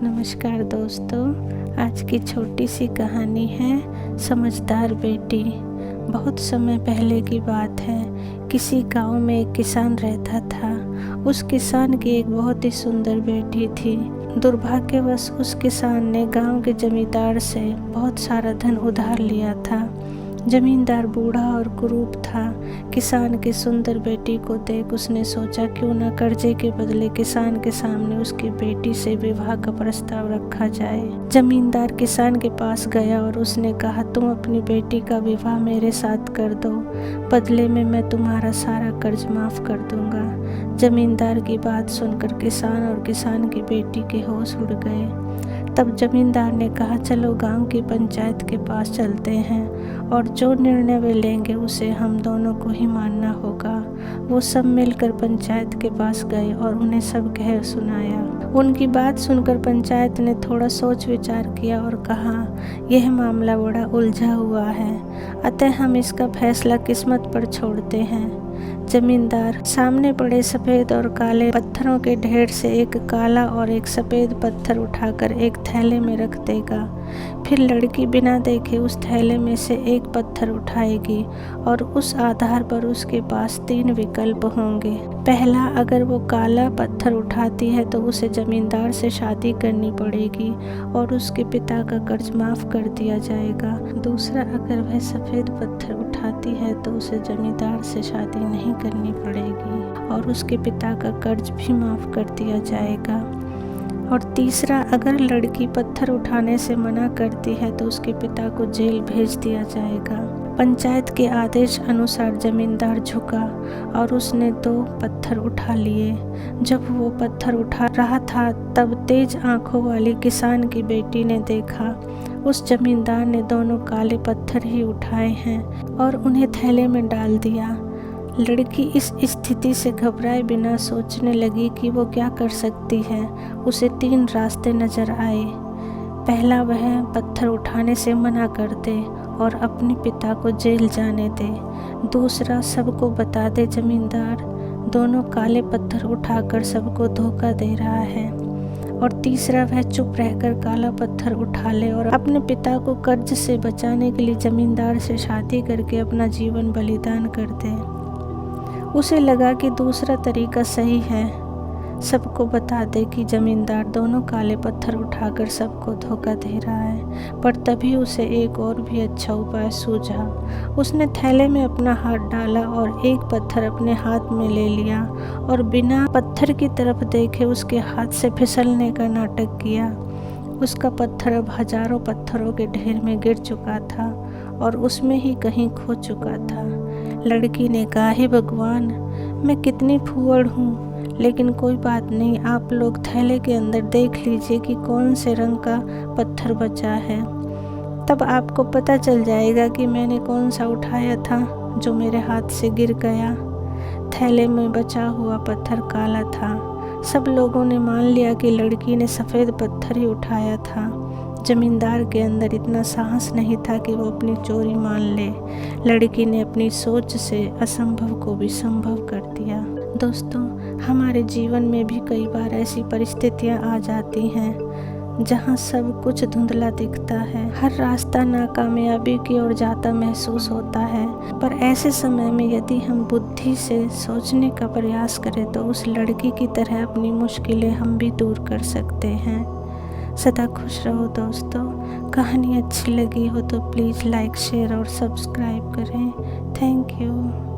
नमस्कार दोस्तों, आज की छोटी सी कहानी है समझदार बेटी। बहुत समय पहले की बात है। किसी गांव में एक किसान रहता था। उस किसान की एक बहुत ही सुंदर बेटी थी। दुर्भाग्यवश उस किसान ने गांव के जमींदार से बहुत सारा धन उधार लिया था। जमींदार बूढ़ा और कुरूप था। किसान की सुंदर बेटी को देख उसने सोचा क्यों न कर्जे के बदले किसान के सामने उसकी बेटी से विवाह का प्रस्ताव रखा जाए। जमींदार किसान के पास गया और उसने कहा, तुम अपनी बेटी का विवाह मेरे साथ कर दो, बदले में मैं तुम्हारा सारा कर्ज माफ कर दूंगा। जमींदार की बात सुनकर किसान और किसान की बेटी के होश उड़ गए। तब जमींदार ने कहा, चलो गांव की पंचायत के पास चलते हैं और जो निर्णय वे लेंगे उसे हम दोनों को ही मानना होगा। वो सब मिलकर पंचायत के पास गए और उन्हें सब कह सुनाया। उनकी बात सुनकर पंचायत ने थोड़ा सोच विचार किया और कहा, यह मामला बड़ा उलझा हुआ है, अतः हम इसका फैसला किस्मत पर छोड़ते हैं। जमींदार सामने पड़े सफ़ेद और काले पत्थरों के ढेर से एक काला और एक सफ़ेद पत्थर उठाकर एक थैले में रख देगा। फिर लड़की बिना देखे उस थैले में से एक पत्थर उठाएगी और उस आधार पर उसके पास 3 विकल्प होंगे। पहला, अगर वो काला पत्थर उठाती है तो उसे जमींदार से शादी करनी पड़ेगी और उसके पिता का कर्ज माफ़ कर दिया जाएगा। दूसरा, अगर वह सफ़ेद पत्थर उठाती है तो उसे जमींदार से शादी नहीं करनी पड़ेगी और उसके पिता का कर्ज भी माफ़ कर दिया जाएगा। और तीसरा, अगर लड़की पत्थर उठाने से मना करती है तो उसके पिता को जेल भेज दिया जाएगा। पंचायत के आदेश अनुसार जमींदार झुका और उसने 2 पत्थर उठा लिए। जब वो पत्थर उठा रहा था तब तेज आंखों वाली किसान की बेटी ने देखा उस जमींदार ने दोनों काले पत्थर ही उठाए हैं और उन्हें थैले में डाल दिया। लड़की इस स्थिति से घबराए बिना सोचने लगी कि वो क्या कर सकती है। उसे 3 रास्ते नजर आए। पहला, वह पत्थर उठाने से मना कर दे और अपने पिता को जेल जाने दे। दूसरा, सबको बता दे जमींदार दोनों काले पत्थर उठाकर सबको धोखा दे रहा है। और तीसरा, वह चुप रहकर काला पत्थर उठा ले और अपने पिता को कर्ज से बचाने के लिए जमींदार से शादी करके अपना जीवन बलिदान कर दे। उसे लगा कि दूसरा तरीका सही है, सबको बता दे कि जमींदार दोनों काले पत्थर उठाकर सबको धोखा दे रहा है। पर तभी उसे एक और भी अच्छा उपाय सूझा। उसने थैले में अपना हाथ डाला और एक पत्थर अपने हाथ में ले लिया और बिना पत्थर की तरफ देखे उसके हाथ से फिसलने का नाटक किया। उसका पत्थर अब हजारों पत्थरों के ढेर में गिर चुका था और उसमें ही कहीं खो चुका था। लड़की ने कहा, हे भगवान, मैं कितनी फूहड़ हूँ, लेकिन कोई बात नहीं, आप लोग थैले के अंदर देख लीजिए कि कौन से रंग का पत्थर बचा है। तब आपको पता चल जाएगा कि मैंने कौन सा उठाया था जो मेरे हाथ से गिर गया। थैले में बचा हुआ पत्थर काला था। सब लोगों ने मान लिया कि लड़की ने सफ़ेद पत्थर ही उठाया था। जमींदार के अंदर इतना साहस नहीं था कि वो अपनी चोरी मान ले। लड़की ने अपनी सोच से असंभव को भी संभव कर दिया। दोस्तों, हमारे जीवन में भी कई बार ऐसी परिस्थितियां आ जाती हैं जहां सब कुछ धुंधला दिखता है। हर रास्ता नाकामयाबी की ओर जाता महसूस होता है। पर ऐसे समय में यदि हम बुद्धि से सोचने का प्रयास करें तो उस लड़की की तरह अपनी मुश्किलें हम भी दूर कर सकते हैं। सदा खुश रहो दोस्तों। कहानी अच्छी लगी हो तो प्लीज़ लाइक, शेयर और सब्सक्राइब करें। Thank you.